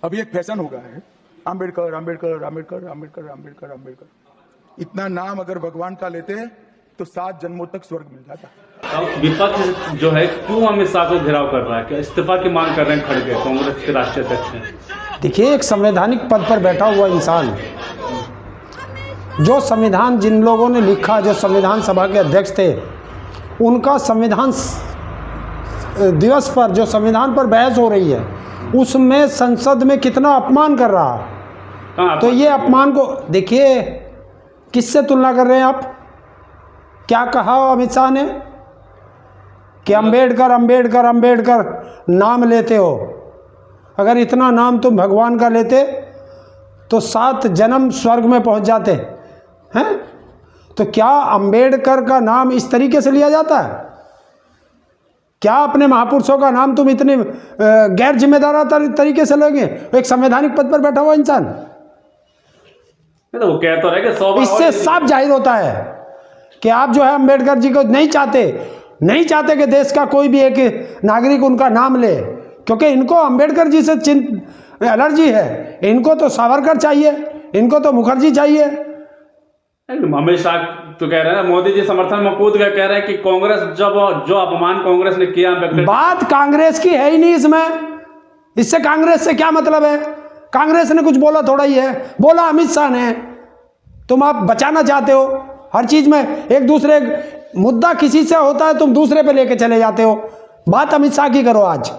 अभी एक फैशन हो गया है, अंबेडकर अंबेडकर अंबेडकर अंबेडकर अंबेडकर अंबेडकर। इतना नाम अगर भगवान का लेते तो 7 जन्मों तक स्वर्ग मिल जाता। विपक्ष जो है क्यों अमित शाह को घेराव कर रहा है, क्या इस्तीफा की मांग कर रहे हैं खड़गे, कांग्रेस के राष्ट्रीय अध्यक्ष हैं? देखिए, एक संवैधानिक पद पर बैठा हुआ इंसान, जो संविधान जिन लोगों ने लिखा, जो संविधान सभा के अध्यक्ष थे, उनका संविधान दिवस पर जो संविधान पर बहस हो रही है उसमें संसद में कितना अपमान कर रहा है। तो ये अपमान को देखिए, किससे तुलना कर रहे हैं आप? क्या कहा अमित शाह ने कि अंबेडकर अंबेडकर अंबेडकर नाम लेते हो। अगर इतना नाम तुम भगवान का लेते तो 7 जन्म स्वर्ग में पहुंच जाते हैं। तो क्या अंबेडकर का नाम इस तरीके से लिया जाता है? क्या अपने महापुरुषों का नाम तुम इतने गैर जिम्मेदार तरीके से लोगे? एक संवैधानिक पद पर बैठा हुआ इंसान, तो वो कह तो रहे कि इससे साफ जाहिर होता है कि आप जो है अंबेडकर जी को नहीं चाहते कि देश का कोई भी एक नागरिक उनका नाम ले, क्योंकि इनको अंबेडकर जी से एलर्जी है। इनको तो सावरकर चाहिए, इनको तो मुखर्जी चाहिए। अमित शाह तो कह रहे हैं, मोदी जी समर्थन में कूद गए, कह रहे हैं कि कांग्रेस जो अपमान कांग्रेस ने किया। बात कांग्रेस की है ही नहीं इसमें, इससे कांग्रेस से क्या मतलब है? कांग्रेस ने कुछ बोला थोड़ा ही है, बोला अमित शाह ने। तुम आप बचाना चाहते हो हर चीज में, एक दूसरे मुद्दा किसी से होता है तुम दूसरे पे लेके चले जाते हो। बात अमित शाह की करो आज।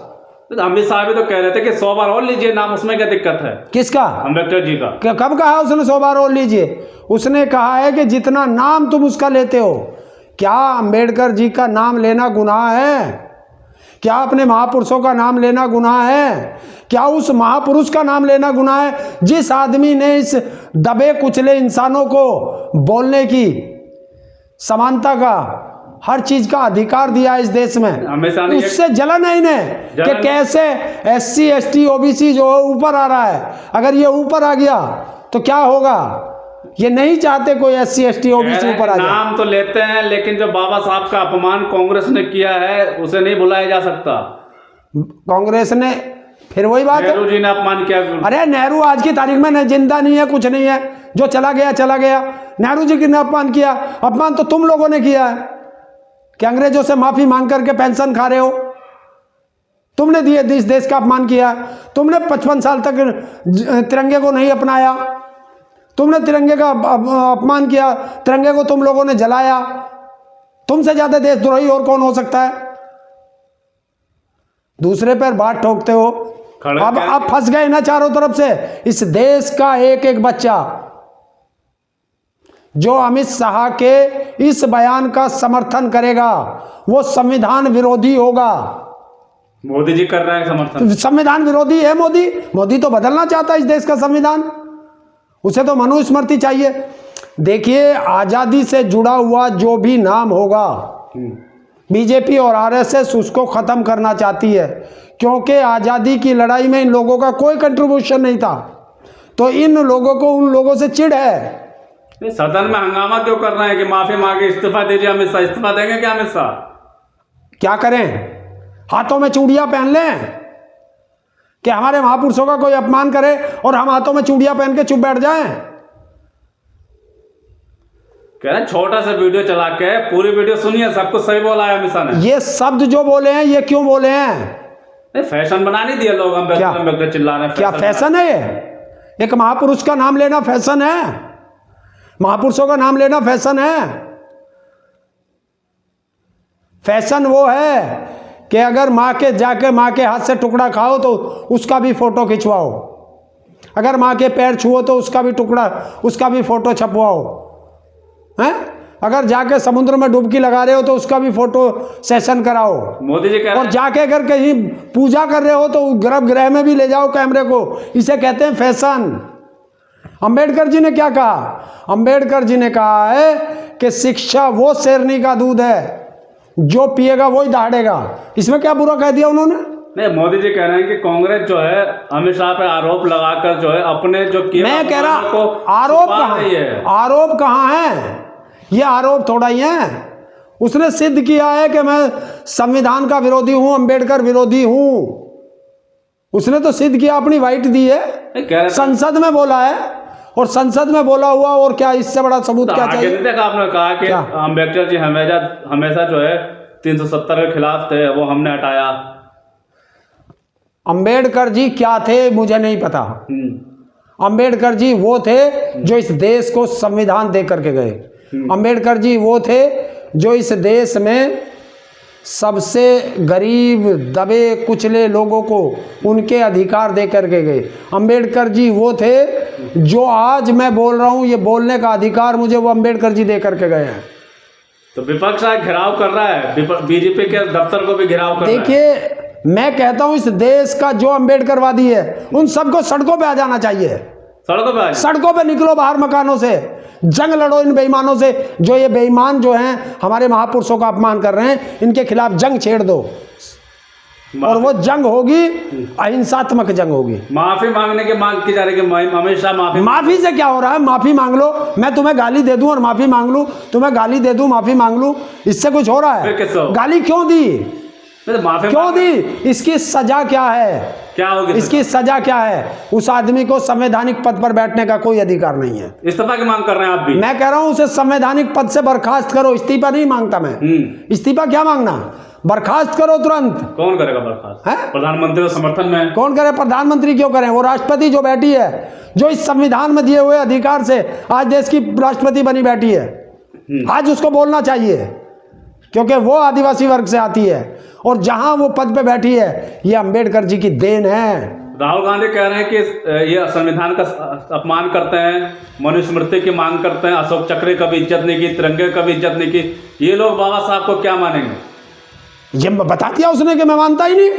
अमित शाह भी तो कह रहे थे कि 100 बार और लीजिए नाम, उसमें क्या दिक्कत है? किसका? अम्बेडकर जी का। कब कहा उसने 100 बार और लीजिए? उसने कहा है कि जितना नाम तुम उसका लेते हो। क्या अंबेडकर जी का नाम लेना गुनाह है? क्या अपने महापुरुषों का नाम लेना गुनाह है? क्या उस महापुरुष का नाम लेना गुनाह है जिस आदमी ने इस दबे कुचले इंसानों को बोलने की, समानता का, हर चीज का अधिकार दिया इस देश में? उससे जलन है इन्हें कि कैसे SC ST OBC जो ऊपर आ रहा है। अगर ये ऊपर आ गया तो क्या होगा? ये नहीं चाहते कोई SC ST OBC ऊपर आ जाए। नाम तो लेते हैं, लेकिन जो बाबा साहब का अपमान कांग्रेस ने किया है उसे नहीं भुलाया जा सकता। कांग्रेस ने, फिर वही बात है, नेहरू जी ने अपमान किया। अरे नेहरू आज की तारीख में जिंदा नहीं है, कुछ नहीं है, जो चला गया चला गया। नेहरू जी ने अपमान किया, अपमान तो तुम लोगों ने किया है कि अंग्रेजों से माफी मांग करके पेंशन खा रहे हो। तुमने दिए इस देश का अपमान किया। तुमने 55 साल तक तिरंगे को नहीं अपनाया, तुमने तिरंगे का अपमान किया, तिरंगे को तुम लोगों ने जलाया। तुमसे ज्यादा देशद्रोही और कौन हो सकता है? दूसरे पर बात ठोकते हो। अब फंस गए ना चारों तरफ से। इस देश का एक एक बच्चा जो अमित शाह के इस बयान का समर्थन करेगा वो संविधान विरोधी होगा। मोदी जी कर रहे हैं समर्थन, संविधान विरोधी है मोदी तो बदलना चाहता है इस देश का संविधान। उसे तो मनुस्मृति चाहिए। देखिए, आजादी से जुड़ा हुआ जो भी नाम होगा, बीजेपी और RSS उसको खत्म करना चाहती है, क्योंकि आजादी की लड़ाई में इन लोगों का कोई कंट्रीब्यूशन नहीं था। तो इन लोगों को उन लोगों से चिढ़ है। सदन में हंगामा क्यों कर रहे हैं कि माफी मांगे, इस्तीफा दीजिए अमित शाह? इस्तीफा देंगे क्या अमित शाह? क्या करें? हाथों में चूड़ियां पहन लें कि हमारे महापुरुषों का कोई अपमान करे और हम हाथों में चूड़ियां पहन के चुप बैठ जाएं? कह रहे छोटा सा वीडियो चला के पूरी वीडियो सुनिए, सब कुछ सही बोला है अमित शाह ने। ये शब्द जो बोले हैं ये क्यों बोले हैं? फैशन बना नहीं दिया लोग, हम चिल्ला रहे हैं। क्या फैशन है ये? एक महापुरुष का नाम लेना फैशन है? महापुरुषों का नाम लेना फैशन है? फैशन वो है कि अगर माँ के हाथ से टुकड़ा खाओ तो उसका भी फोटो खिंचवाओ, अगर माँ के पैर छुओ तो उसका भी फोटो छपवाओ, हैं? अगर जाके समुद्र में डुबकी लगा रहे हो तो उसका भी फोटो सेशन कराओ। मोदी जी कह रहे हैं, और जाके अगर कहीं पूजा कर रहे हो तो गर्भगृह में भी ले जाओ कैमरे को। इसे कहते हैं फैशन। अंबेडकर जी ने क्या कहा? अंबेडकर जी ने कहा है कि शिक्षा वो शेरनी का दूध है, जो पिएगा वही दहाड़ेगा। इसमें क्या बुरा कह दिया उन्होंने? नहीं, मोदी जी कह रहे हैं कि कांग्रेस जो है अमित शाह पे आरोप लगाकर जो है अपने जो किया, मैं कह रहा आरोप कहाँ है? ये आरोप थोड़ा ही है। उसने सिद्ध किया है कि मैं संविधान का विरोधी हूं, अंबेडकर विरोधी हूं। उसने तो सिद्ध किया, अपनी वाइट दी है, संसद में बोला है, और संसद में बोला हुआ, और क्या इससे बड़ा सबूत क्या चाहिए? आपने कहा कि अम्बेडकर जी हमेशा जो है 370 के खिलाफ थे, वो हमने हटाया। अम्बेडकर जी क्या थे मुझे नहीं पता। अम्बेडकर जी वो थे जो इस देश को संविधान दे करके गए। अम्बेडकर जी वो थे जो इस देश में सबसे गरीब, दबे कुचले लोगों को उनके अधिकार दे करके गए। अम्बेडकर जी वो थे जो आज मैं बोल रहा हूँ, ये बोलने का अधिकार मुझे वो अम्बेडकर जी दे करके गए हैं। तो विपक्ष आज घेराव कर रहा है, बीजेपी के दफ्तर को भी घेराव कर रहा है। देखिए, मैं कहता हूँ इस देश का जो अम्बेडकरवादी है उन सबको सड़कों पे आ जाना चाहिए। सड़कों पे निकलो बाहर, मकानों से जंग लड़ो इन बेईमानों से। जो ये बेईमान जो हैं हमारे महापुरुषों का अपमान कर रहे हैं, इनके खिलाफ जंग छेड़ दो, और वो जंग होगी अहिंसात्मक जंग होगी। माफी मांगने की मांग की जा रही है, हमेशा माफी से क्या हो रहा है? माफी मांग लो, मैं तुम्हें गाली दे दूं और माफी मांग लूं, तुम्हें गाली दे दूं माफी मांग लूं, इससे कुछ हो रहा है? गाली क्यों दी? क्यों दी? इसकी सजा क्या है? क्या होगी इसकी सजा क्या है? उस आदमी को संवैधानिक पद पर बैठने का कोई अधिकार नहीं है। इस्तीफा की मांग कर रहे हैं आप भी? मैं कह रहा हूं उसे संवैधानिक पद से बर्खास्त करो। इस्तीफा नहीं मांगता मैं। इस्तीफा क्या मांगना? बर्खास्त करो तुरंत। कौन करेगा बर्खास्त? प्रधानमंत्री के समर्थन में कौन करे? प्रधानमंत्री क्यों करें? वो राष्ट्रपति जो बैठी है, जो इस संविधान में दिए हुए अधिकार से आज देश की राष्ट्रपति बनी बैठी है, आज उसको बोलना चाहिए, क्योंकि वो आदिवासी वर्ग से आती है, और जहां वो पद पे बैठी है ये अंबेडकर जी की देन है। राहुल गांधी कह रहे हैं कि ये संविधान का अपमान करते हैं, मनुस्मृति की मांग करते हैं, अशोक चक्र का भी इज्जत नहीं की, तिरंगे का भी इज्जत नहीं की। ये लोग बाबा साहब को क्या मानेंगे? ये बता दिया उसने कि मैं मानता ही नहीं,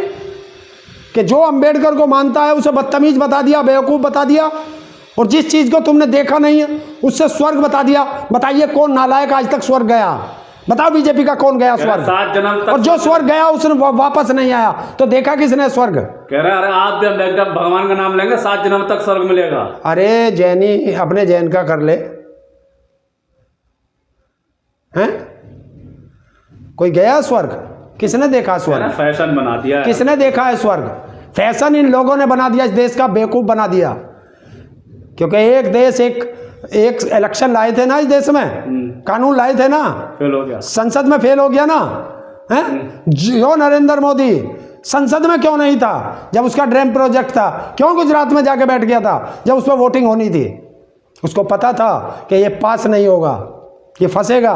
कि जो अंबेडकर को मानता है उसे बदतमीज बता दिया, बेवकूफ़ बता दिया, और जिस चीज़ को तुमने देखा नहीं है उससे स्वर्ग बता दिया। बताइए कौन नालायक आज तक स्वर्ग गया? बताओ बीजेपी का कौन गया स्वर्ग? 7 जन्म तक, और जो स्वर्ग गया उसने वापस नहीं आया, तो देखा किसने स्वर्ग? कह रहे अरे आप जब भगवान का नाम लेंगे 7 जन्म तक स्वर्ग मिलेगा। अरे जैनी अपने जैन का कर ले, हैं? कोई गया स्वर्ग? किसने देखा स्वर्ग? फैशन बना दिया। किसने देखा है स्वर्ग? फैशन इन लोगों ने बना दिया, इस देश का बेवकूफ बना दिया। क्योंकि एक देश एक इलेक्शन लाए थे ना इस देश में, कानून लाए थे ना, फेल हो गया, संसद में फेल हो गया ना, है? जो नरेंद्र मोदी संसद में क्यों नहीं था जब उसका ड्रीम प्रोजेक्ट था? क्यों गुजरात में जाके बैठ गया था जब उस पर वोटिंग होनी थी? उसको पता था कि ये पास नहीं होगा, ये फंसेगा,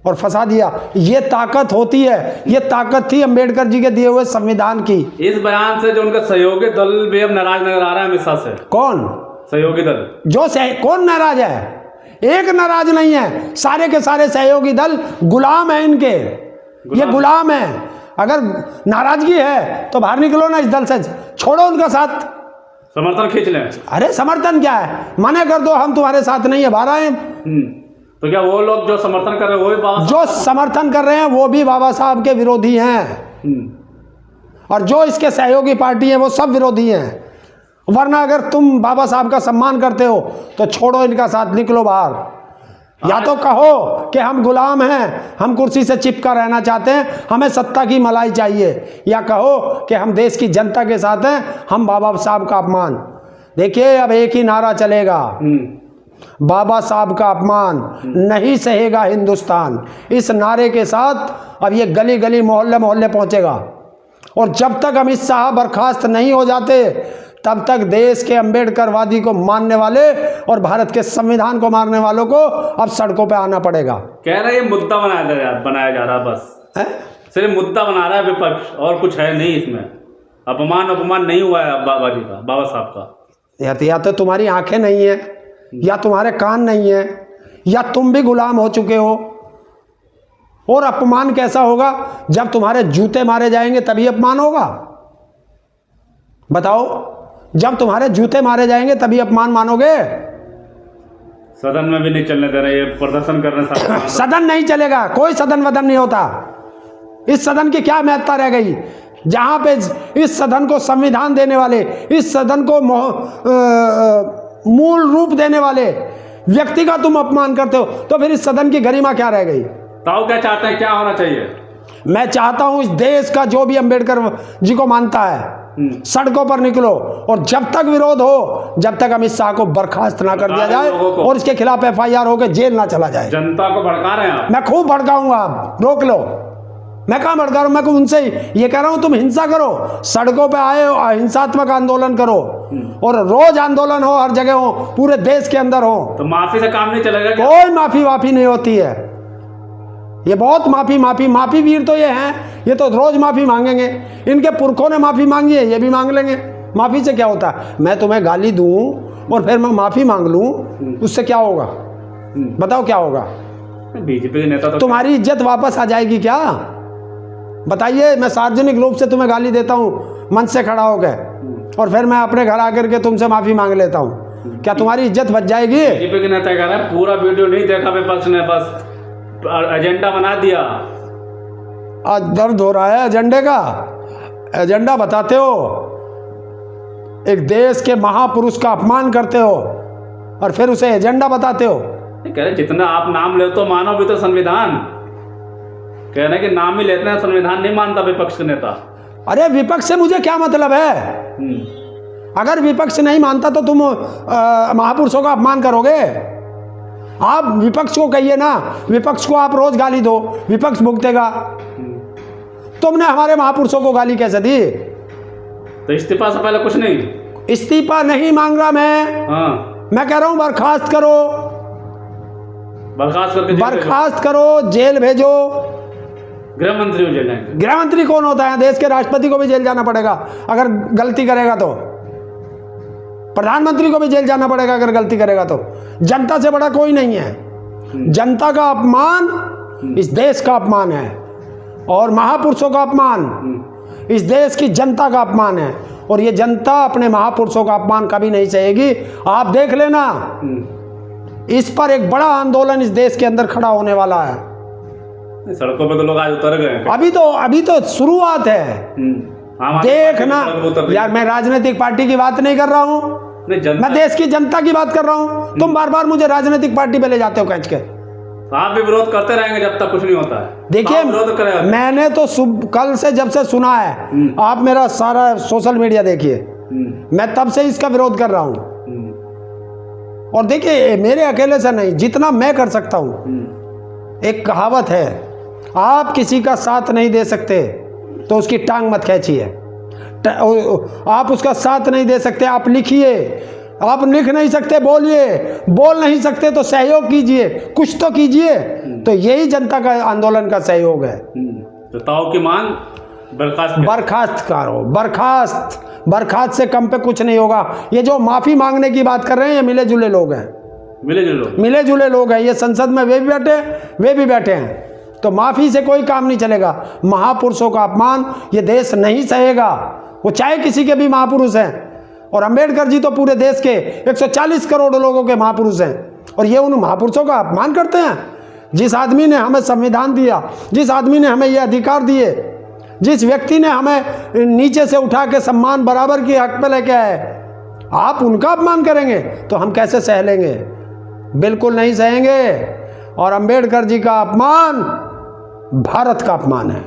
और फंसा दिया। ये ताकत होती है, ये ताकत थी अंबेडकर जी के दिए हुए संविधान की। इस बयान से जो उनका सहयोगी दल भी अब नाराज नजर आ रहा है हमेशा से। कौन सहयोगी दल? कौन नाराज है? एक नाराज नहीं है, सारे के सारे सहयोगी दल गुलाम है इनके। ये गुलाम है। अगर नाराजगी है तो बाहर निकलो ना इस दल से, छोड़ो उनका साथ, समर्थन खींच लें। अरे समर्थन क्या है? मना कर दो, हम तुम्हारे साथ नहीं है, बाहर आए। तो क्या वो लोग जो समर्थन कर रहे हैं वो भी जो समर्थन कर रहे हैं वो भी बाबा साहब के विरोधी हैं, और जो इसके सहयोगी पार्टी हैं वो सब विरोधी हैं। वरना अगर तुम बाबा साहब का सम्मान करते हो तो छोड़ो इनका साथ, निकलो बाहर। या तो कहो कि हम गुलाम हैं, हम कुर्सी से चिपका रहना चाहते हैं, हमें सत्ता की मलाई चाहिए, या कहो कि हम देश की जनता के साथ हैं, हम बाबा साहब का अपमान। देखिए अब एक ही नारा चलेगा, बाबा साहब का अपमान नहीं सहेगा हिंदुस्तान। इस नारे के साथ अब ये गली गली मोहल्ले मोहल्ले पहुंचेगा, और जब तक अमित शाह बर्खास्त नहीं हो जाते तब तक देश के अंबेडकरवादी को मानने वाले और भारत के संविधान को मारने वालों को अब सड़कों पे आना पड़ेगा। कह रहे ये मुद्दा बनाया जा रहा बस है? सिर्फ मुद्दा बना रहा है विपक्ष, और कुछ है नहीं इसमें। अपमान नहीं हुआ है बाबा जी का, बाबा साहब का। या तो तुम्हारी आंखें नहीं है, या तुम्हारे कान नहीं है, या तुम भी गुलाम हो चुके हो। और अपमान कैसा होगा? जब तुम्हारे जूते मारे जाएंगे तभी अपमान होगा। बताओ, जब तुम्हारे जूते मारे जाएंगे तभी अपमान मानोगे? सदन में भी नहीं चलने दे रहे, प्रदर्शन करने सदन नहीं चलेगा, कोई सदन वदन नहीं होता। इस सदन की क्या महत्ता रह गई? जहां पे इस सदन को संविधान देने वाले, इस सदन को मूल रूप देने वाले व्यक्ति का तुम अपमान करते हो, तो फिर इस सदन की गरिमा क्या रह गई? ताऊ क्या चाहते हैं, क्या होना चाहिए? मैं चाहता हूं इस देश का जो भी अंबेडकर जी को मानता है सड़कों पर निकलो, और जब तक विरोध हो, जब तक अमित शाह को बर्खास्त ना कर दिया जाए और इसके खिलाफ FIR होकर जेल ना चला जाए। जनता को भड़का रहे हैं आप? मैं खूब भड़काऊंगा, आप रोक लो। मैं कहाँ भड़का रहा हूँ? मैं उनसे ये कह रहा हूँ तुम हिंसा करो, सड़कों पे आए हो, हिंसात्मक आंदोलन करो, और रोज आंदोलन हो, हर जगह हो, पूरे देश के अंदर हो। तो माफी से काम नहीं चलेगा क्या? कोई माफी वाफी नहीं होती है। ये बहुत माफी वीर तो ये हैं, ये तो रोज माफी मांगेंगे। इनके पुरखों ने माफी मांगी है, ये भी मांग लेंगे। माफी से क्या होता है? मैं तुम्हें गाली दूं और फिर मैं माफी मांग लूं, उससे क्या होगा? बताओ क्या होगा? बीजेपी के नेता तो तुम्हारी इज्जत वापस आ जाएगी क्या? बताइए। मैं सार्वजनिक रूप से तुम्हें गाली देता हूं मंच से खड़ा होकर, और फिर मैं अपने घर आकर के तुमसे माफी मांग लेता हूं, क्या तुम्हारी इज्जत बच जाएगी? बीजेपी के नेता कह रहे हैं पूरा वीडियो नहीं देखा विपक्ष ने, बस एजेंडा बना दिया। आज दर्द हो रहा है एजेंडे का। एजेंडा बताते हो, एक देश के महापुरुष का अपमान करते हो और फिर उसे एजेंडा बताते हो। कह रहे जितना आप नाम ले तो मानो भी तो संविधान। कह रहे कि नाम ही लेते हैं, संविधान नहीं मानता विपक्ष के नेता। अरे विपक्ष से मुझे क्या मतलब है? अगर विपक्ष नहीं मानता तो तुम महापुरुषों का अपमान करोगे? आप विपक्ष को कहिए ना, विपक्ष को आप रोज गाली दो, विपक्ष भुगतेगा। तुमने हमारे महापुरुषों को गाली कैसे दी? तो इस्तीफा से पहले कुछ नहीं? इस्तीफा नहीं मांग रहा मैं। हाँ, मैं कह रहा हूं बर्खास्त करो, बर्खास्त करके बर्खास्त करो, जेल भेजो। गृह मंत्री को जेल जाएंगे? गृह मंत्री कौन होता है? देश के राष्ट्रपति को भी जेल जाना पड़ेगा अगर गलती करेगा तो। प्रधानमंत्री को भी जेल जाना पड़ेगा अगर गलती करेगा तो। जनता से बड़ा कोई नहीं है। जनता का अपमान इस देश का अपमान है, और महापुरुषों का अपमान इस देश की जनता का अपमान है, और ये जनता अपने महापुरुषों का अपमान कभी नहीं सहेगी। आप देख लेना, इस पर एक बड़ा आंदोलन इस देश के अंदर खड़ा होने वाला है। सड़कों पे तो लोग आज उतर गए। अभी तो शुरुआत है। देखना यार, मैं राजनीतिक पार्टी की बात नहीं कर रहा हूँ, मैं देश की जनता की बात कर रहा हूँ। तुम बार बार मुझे राजनीतिक पार्टी पे ले जाते हो खींच के। आप भी विरोध करते रहेंगे जब तक कुछ नहीं होता है। देखिए, मैंने तो कल से जब से सुना है, आप मेरा सारा सोशल मीडिया देखिए, मैं तब से इसका विरोध कर रहा हूँ। और देखिए, मेरे अकेले से नहीं, जितना मैं कर सकता हूँ। एक कहावत है, आप किसी का साथ नहीं दे सकते तो उसकी टांग मत खींचिए। आप उसका साथ नहीं दे सकते, आप लिखिए। आप लिख नहीं सकते, बोलिए। बोल नहीं सकते तो सहयोग कीजिए, कुछ तो कीजिए। तो यही जनता का आंदोलन का सहयोग है। तो ताऊ की मांग बर्खास्त करो, बर्खास्त से कम पे कुछ नहीं होगा। ये जो माफी मांगने की बात कर रहे हैं, ये मिले जुले लोग हैं। मिले जुले लोग हैं। ये संसद में वे भी बैठे हैं। तो माफी से कोई काम नहीं चलेगा। महापुरुषों का अपमान ये देश नहीं सहेगा, वो चाहे किसी के भी महापुरुष हैं। और अंबेडकर जी तो पूरे देश के 140 करोड़ लोगों के महापुरुष हैं, और ये उन महापुरुषों का अपमान करते हैं। जिस आदमी ने हमें संविधान दिया, जिस आदमी ने हमें ये अधिकार दिए, जिस व्यक्ति ने हमें नीचे से उठा के सम्मान बराबर की हक पे लेके आए, आप उनका अपमान करेंगे तो हम कैसे सह लेंगे? बिल्कुल नहीं सहेंगे। और अंबेडकर जी का अपमान भारत का अपमान है।